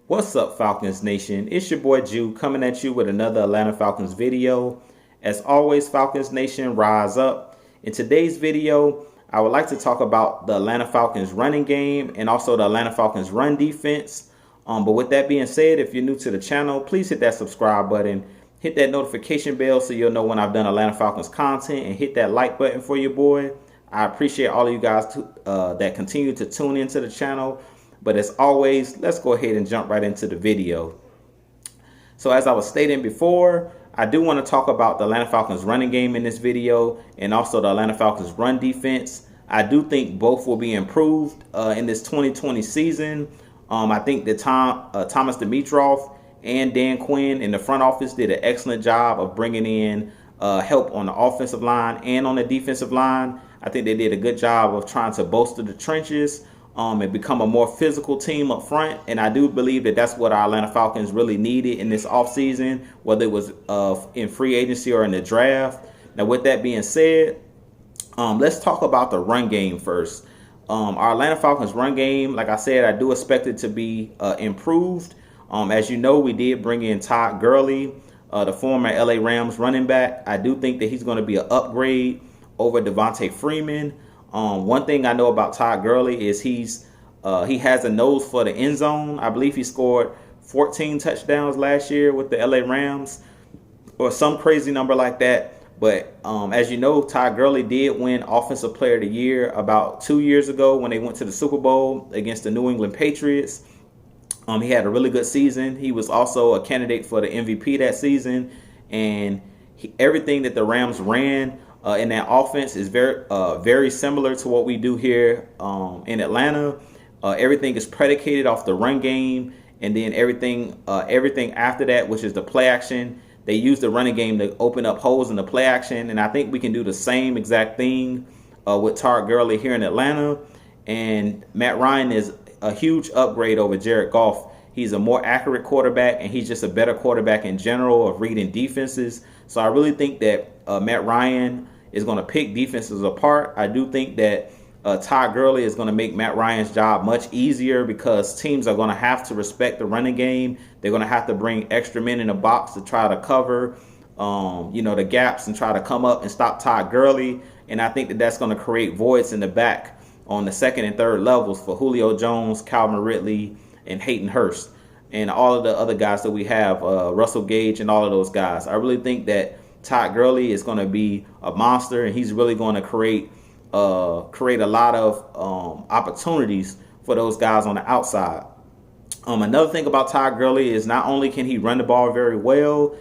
What's up, Falcons Nation? It's your boy Jew coming at you with another Atlanta Falcons video. As always, Falcons Nation, rise up. In today's video, I would like to talk about the Atlanta Falcons running game and also the Atlanta Falcons run defense. But with that being said, if you're new to the channel, please hit that subscribe button. Hit that notification bell so you'll know when I've done Atlanta Falcons content, and hit that like button for your boy. I appreciate all of you guys that continue to tune into the channel. But as always, let's go ahead and jump right into the video. So as I was stating before, I do want to talk about the Atlanta Falcons running game in this video and also the Atlanta Falcons run defense. I do think both will be improved in this 2020 season. I think that Thomas Dimitroff and Dan Quinn in the front office did an excellent job of bringing in help on the offensive line and on the defensive line. I think they did a good job of trying to bolster the trenches and become a more physical team up front. And I do believe that that's what our Atlanta Falcons really needed in this offseason, whether it was in free agency or in the draft. Now, with that being said, let's talk about the run game first. Our Atlanta Falcons run game, like I said, I do expect it to be improved. As you know, we did bring in Todd Gurley, the former LA Rams running back. I do think that he's going to be an upgrade over Devontae Freeman. One thing I know about Todd Gurley is he has a nose for the end zone. I believe he scored 14 touchdowns last year with the LA Rams or some crazy number like that. But as you know, Todd Gurley did win Offensive Player of the Year about 2 years ago when they went to the Super Bowl against the New England Patriots. He had a really good season. He was also a candidate for the MVP that season. And everything that the Rams ran in that offense is very similar to what we do here in Atlanta. Everything is predicated off the run game, and then everything after that, which is the play action. They use the running game to open up holes in the play action, and I think we can do the same exact thing with Todd Gurley here in Atlanta. And Matt Ryan is a huge upgrade over Jared Goff. He's a more accurate quarterback, and he's just a better quarterback in general of reading defenses. So I really think that Matt Ryan is going to pick defenses apart. I do think that Todd Gurley is going to make Matt Ryan's job much easier because teams are going to have to respect the running game. They're going to have to bring extra men in the box to try to cover, the gaps and try to come up and stop Todd Gurley. And I think that that's going to create voids in the back on the second and third levels for Julio Jones, Calvin Ridley, and Hayden Hurst, and all of the other guys that we have, Russell Gage and all of those guys. I really think that Todd Gurley is going to be a monster, and he's really going to create a lot of opportunities for those guys on the outside. Another thing about Todd Gurley is not only can he run the ball very well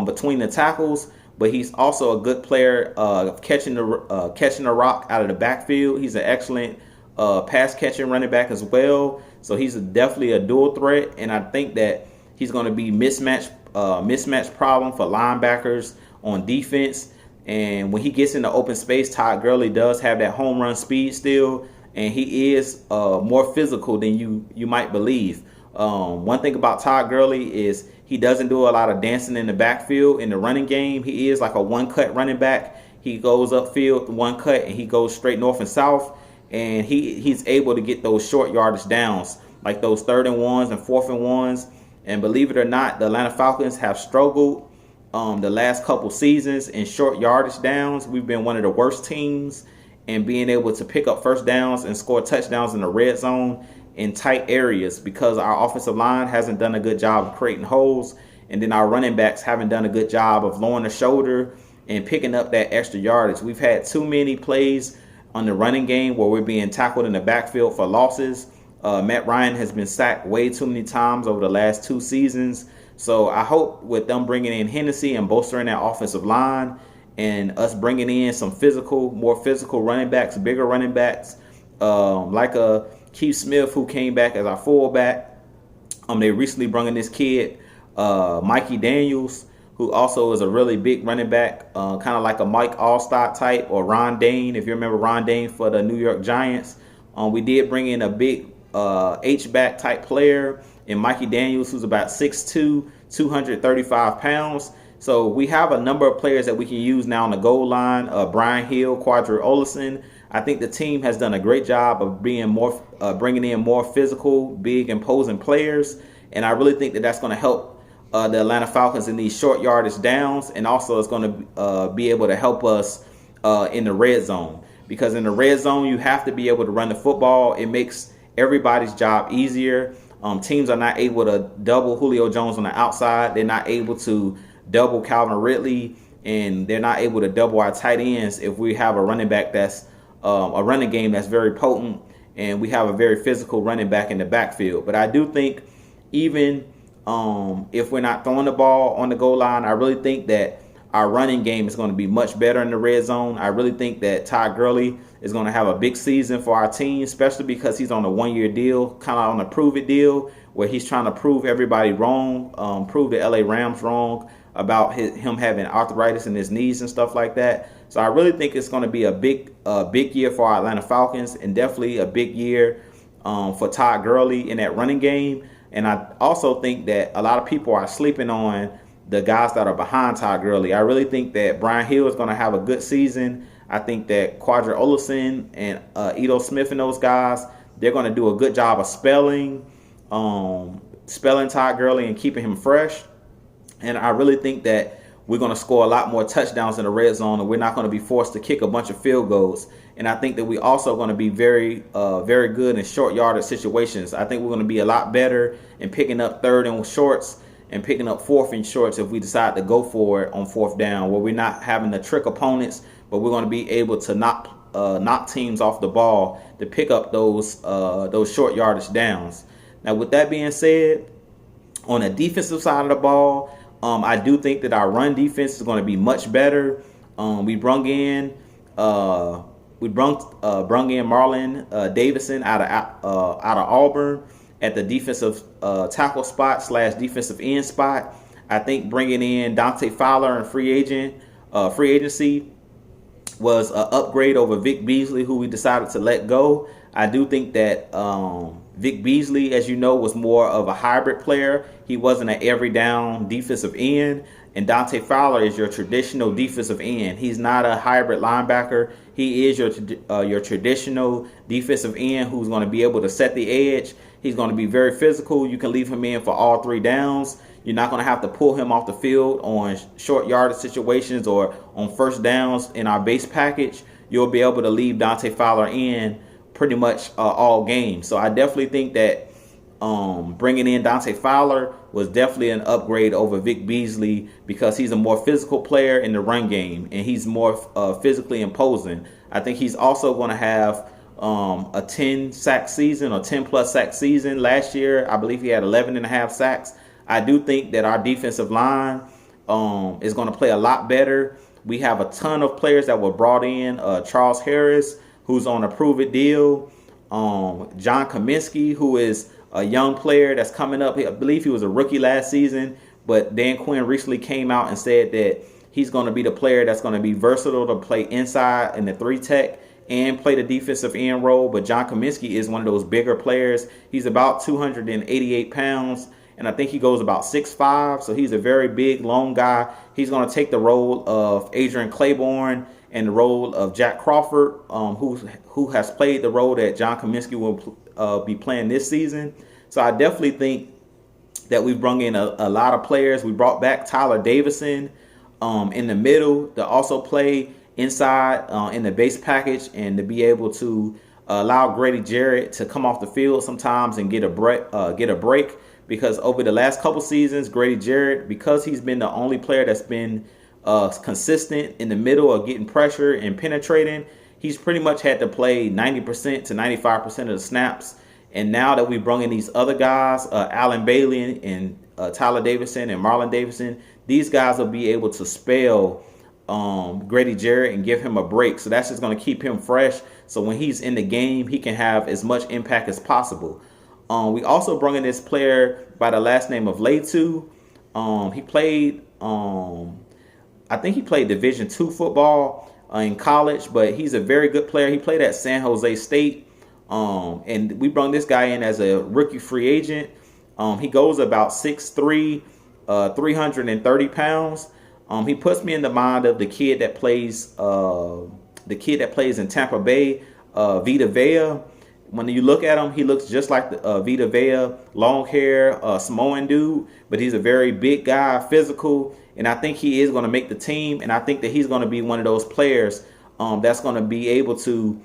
between the tackles, but he's also a good player catching the rock out of the backfield. He's an excellent pass catching running back as well. So he's definitely a dual threat, and I think that he's going to be mismatch problem for linebackers on defense. And when he gets into open space, Todd Gurley does have that home run speed still, and he is more physical than you might believe. One thing about Todd Gurley is he doesn't do a lot of dancing in the backfield in the running game. He is like a one-cut running back. He goes upfield, one cut, and he goes straight north and south. And he's able to get those short yardage downs, like those 3rd and 1s and 4th and 1s. And believe it or not, the Atlanta Falcons have struggled the last couple seasons in short yardage downs. We've been one of the worst teams in being able to pick up first downs and score touchdowns in the red zone in tight areas because our offensive line hasn't done a good job of creating holes. And then our running backs haven't done a good job of lowering the shoulder and picking up that extra yardage. We've had too many plays on the running game where we're being tackled in the backfield for losses. Matt Ryan has been sacked way too many times over the last 2 seasons. So I hope with them bringing in Hennessy and bolstering that offensive line and us bringing in some more physical running backs, bigger running backs, like a Keith Smith who came back as our fullback. They recently brought in this kid, Mikey Daniels, who also is a really big running back, kind of like a Mike Allstott type, or Ron Dane, if you remember Ron Dane for the New York Giants. We did bring in a big H-back type player in Mikey Daniels, who's about 6'2", 235 pounds. So we have a number of players that we can use now on the goal line. Brian Hill, Quadri Olison. I think the team has done a great job of being more, bringing in more physical, big, imposing players, and I really think that that's going to help the Atlanta Falcons in these short yardage downs, and also it's going to be able to help us in the red zone, because in the red zone you have to be able to run the football. It makes everybody's job easier. Teams are not able to double Julio Jones on the outside. They're not able to double Calvin Ridley, and they're not able to double our tight ends if we have a running back that's a running game that's very potent, and we have a very physical running back in the backfield. But I do think even if we're not throwing the ball on the goal line, I really think that our running game is going to be much better in the red zone. I really think that Todd Gurley is going to have a big season for our team, especially because he's on a one-year deal, kind of on a prove-it deal, where he's trying to prove everybody wrong, prove the LA Rams wrong about him having arthritis in his knees and stuff like that. So I really think it's going to be a big year for our Atlanta Falcons, and definitely a big year for Todd Gurley in that running game. And I also think that a lot of people are sleeping on the guys that are behind Todd Gurley. I really think that Brian Hill is going to have a good season. I think that Quadra Olison and Ito Smith and those guys, they're going to do a good job of spelling Todd Gurley and keeping him fresh. And I really think that we're going to score a lot more touchdowns in the red zone, and we're not going to be forced to kick a bunch of field goals. And I think that we also going to be very good in short yardage situations. I think we're going to be a lot better in picking up third and shorts and picking up fourth and shorts if we decide to go for it on fourth down, where we're not having to trick opponents, but we're going to be able to knock teams off the ball to pick up those short yardage downs. Now, with that being said, on the defensive side of the ball, I do think that our run defense is going to be much better. We brung in Marlon Davidson out of Auburn at the defensive tackle spot / defensive end spot. I think bringing in Dante Fowler in free agency was an upgrade over Vic Beasley, who we decided to let go. I do think that Vic Beasley, as you know, was more of a hybrid player. He wasn't an every down defensive end. And Dante Fowler is your traditional defensive end. He's not a hybrid linebacker. He is your traditional defensive end who's going to be able to set the edge. He's going to be very physical. You can leave him in for all three downs. You're not going to have to pull him off the field on short yardage situations or on first downs in our base package. You'll be able to leave Dante Fowler in pretty much all games. So I definitely think that bringing in Dante Fowler was definitely an upgrade over Vic Beasley, because he's a more physical player in the run game and he's more physically imposing. I think he's also going to have a 10 sack season or 10 plus sack season. Last year, I believe he had 11.5 sacks. I do think that our defensive line is going to play a lot better. We have a ton of players that were brought in. Charles Harris, who's on a prove-it deal. John Kaminsky, who is a young player that's coming up. I believe he was a rookie last season, but Dan Quinn recently came out and said that he's going to be the player that's going to be versatile to play inside in the 3-tech and play the defensive end role. But John Kaminsky is one of those bigger players. He's about 288 pounds, and I think he goes about 6'5", so he's a very big, long guy. He's going to take the role of Adrian Claiborne and the role of Jack Crawford, who has played the role that John Kaminsky will be playing this season. So I definitely think that we've brought in a lot of players. We brought back Tyler Davison in the middle to also play inside in the base package, and to be able to allow Grady Jarrett to come off the field sometimes and get a break. Because over the last couple seasons, Grady Jarrett, because he's been the only player that's been consistent in the middle of getting pressure and penetrating, he's pretty much had to play 90% to 95% of the snaps. And now that we brought in these other guys, Alan Bailey and Tyler Davison and Marlon Davidson, these guys will be able to spell Grady Jarrett and give him a break. So that's just going to keep him fresh. So when he's in the game, he can have as much impact as possible. We also brought in this player by the last name of Latu. He played, I think he played Division II football in college, but he's a very good player. He played at San Jose State, and we brought this guy in as a rookie free agent. He goes about 6'3", 330 pounds. He puts me in the mind of the kid that plays the kid that plays in Tampa Bay, Vita Vea. When you look at him, he looks just like the Vita Vea, long hair, Samoan dude, but he's a very big guy, physical, and I think he is going to make the team, and I think that he's going to be one of those players that's going to be able to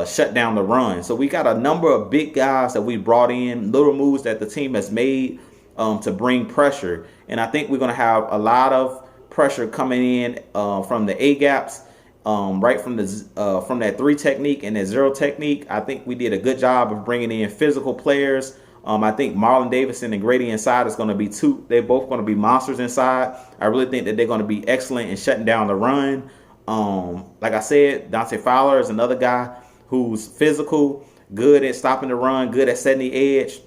shut down the run. So we got a number of big guys that we brought in, little moves that the team has made to bring pressure, and I think we're going to have a lot of pressure coming in from the A gaps. Right from that 3 technique and that 0 technique. I think we did a good job of bringing in physical players. I think Marlon Davidson and Grady inside is going to be they're both going to be monsters inside. I really think that they're going to be excellent in shutting down the run. Like I said, Dante Fowler is another guy who's physical, good at stopping the run, good at setting the edge.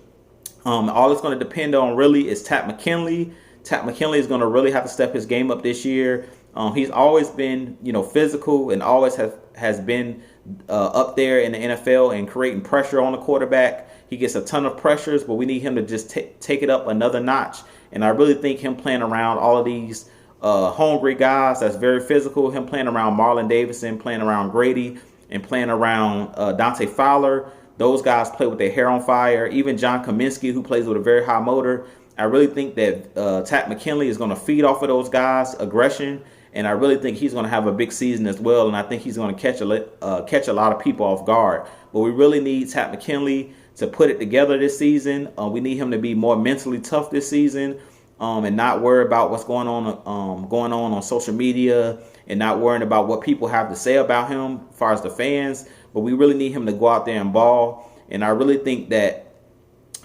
All it's going to depend on really is Takk McKinley. Takk McKinley is going to really have to step his game up this year. He's always been, physical and always has been up there in the NFL and creating pressure on the quarterback. He gets a ton of pressures, but we need him to just take it up another notch. And I really think him playing around all of these hungry guys that's very physical, him playing around Marlon Davidson, playing around Grady, and playing around Dante Fowler. Those guys play with their hair on fire. Even John Kaminsky, who plays with a very high motor. I really think that Takk McKinley is going to feed off of those guys' aggression. And I really think he's going to have a big season as well. And I think he's going to catch a lot of people off guard. But we really need Takk McKinley to put it together this season. We need him to be more mentally tough this season and not worry about what's going on social media and not worrying about what people have to say about him as far as the fans. But we really need him to go out there and ball. And I really think that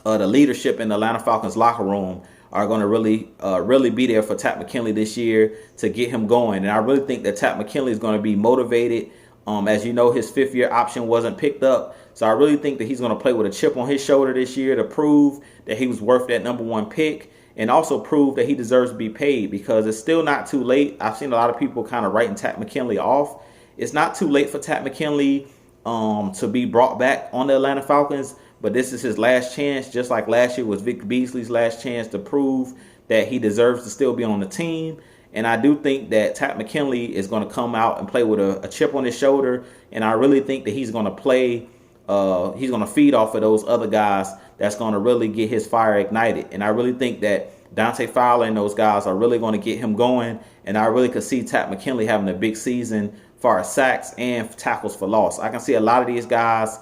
the leadership in the Atlanta Falcons locker room are going to really be there for Takk McKinley this year to get him going. And I really think that Takk McKinley is going to be motivated. As you know, his 5th-year option wasn't picked up. So I really think that he's going to play with a chip on his shoulder this year to prove that he was worth that #1 pick and also prove that he deserves to be paid, because it's still not too late. I've seen a lot of people kind of writing Takk McKinley off. It's not too late for Takk McKinley to be brought back on the Atlanta Falcons. But this is his last chance, just like last year was Vic Beasley's last chance to prove that he deserves to still be on the team. And I do think that Takk McKinley is going to come out and play with a chip on his shoulder. And I really think that he's going to play, he's going to feed off of those other guys that's going to really get his fire ignited. And I really think that Dante Fowler and those guys are really going to get him going. And I really could see Takk McKinley having a big season as far as sacks and tackles for loss. I can see a lot of these guys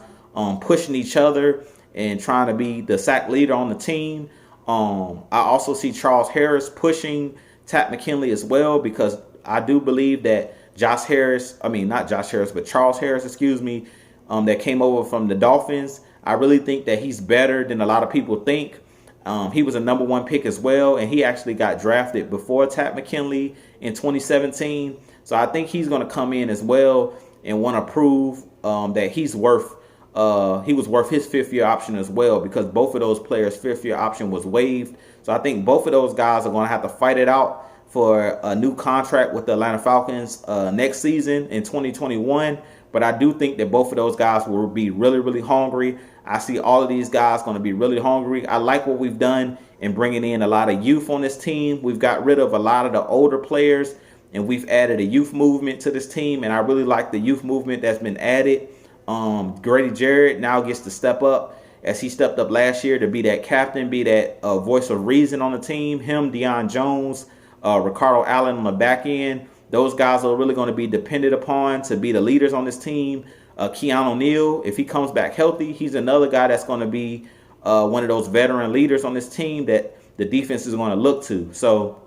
pushing each other and trying to be the sack leader on the team. I also see Charles Harris pushing Takk McKinley as well, because I do believe that Charles Harris, that came over from the Dolphins. I really think that he's better than a lot of people think. He was a #1 pick as well, and he actually got drafted before Takk McKinley in 2017. So I think he's going to come in as well and want to prove that he was worth his 5th-year option as well, because both of those players' 5th-year option was waived. So I think both of those guys are going to have to fight it out for a new contract with the Atlanta Falcons next season in 2021. But I do think that both of those guys will be really, really hungry. I see all of these guys going to be really hungry. I like what we've done in bringing in a lot of youth on this team. We've got rid of a lot of the older players, and we've added a youth movement to this team. And I really like the youth movement that's been added. Grady Jarrett now gets to step up, as he stepped up last year, to be that captain, be that voice of reason on the team. Him, Deion Jones, Ricardo Allen on the back end. Those guys are really going to be depended upon to be the leaders on this team. Keanu Neal, if he comes back healthy, he's another guy that's going to be one of those veteran leaders on this team that the defense is going to look to. So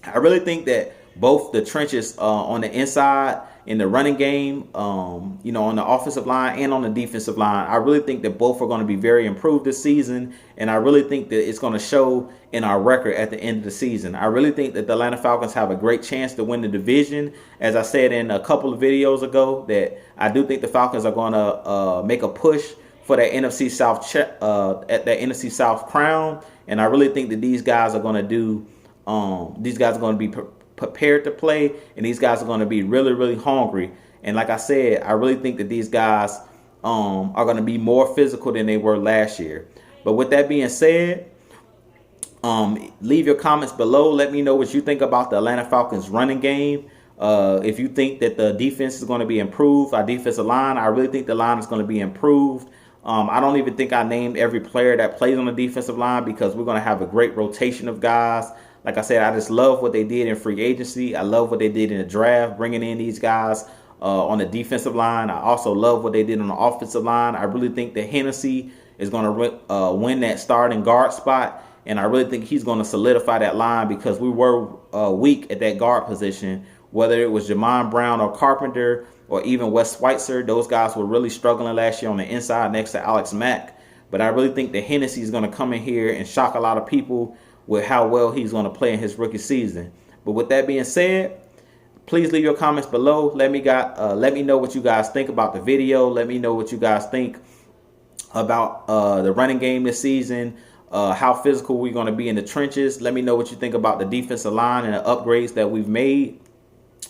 I really think that both the trenches on the inside in the running game, on the offensive line and on the defensive line, I really think that both are going to be very improved this season. And I really think that it's going to show in our record at the end of the season. I really think that the Atlanta Falcons have a great chance to win the division. As I said in a couple of videos ago, that I do think the Falcons are going to make a push for that NFC South at that NFC South crown. And I really think that these guys are going to be prepared to play, and these guys are going to be really, really hungry. And like I said, I really think that these guys are going to be more physical than they were last year. But with that being said, leave your comments below. Let me know what you think about the Atlanta Falcons running game. If you think that the defense is going to be improved, our defensive line, I really think the line is going to be improved. I don't even think I named every player that plays on the defensive line because we're going to have a great rotation of guys. Like I said, I just love what they did in free agency. I love what they did in the draft, bringing in these guys on the defensive line. I also love what they did on the offensive line. I really think that Hennessy is going to win that starting guard spot. And I really think he's going to solidify that line because we were weak at that guard position. Whether it was Jamon Brown or Carpenter or even Wes Schweitzer, those guys were really struggling last year on the inside next to Alex Mack. But I really think that Hennessy is going to come in here and shock a lot of people with how well he's going to play in his rookie season. But with that being said, please leave your comments below. Let me know what you guys think about the video. Let me know what you guys think about the running game this season. How physical we're going to be in the trenches. Let me know what you think about the defensive line and the upgrades that we've made.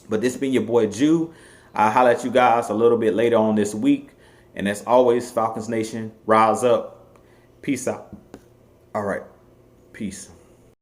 But this been your boy Jew. I'll holler at you guys a little bit later on this week. And as always, Falcons Nation, rise up. Peace out. All right. Peace.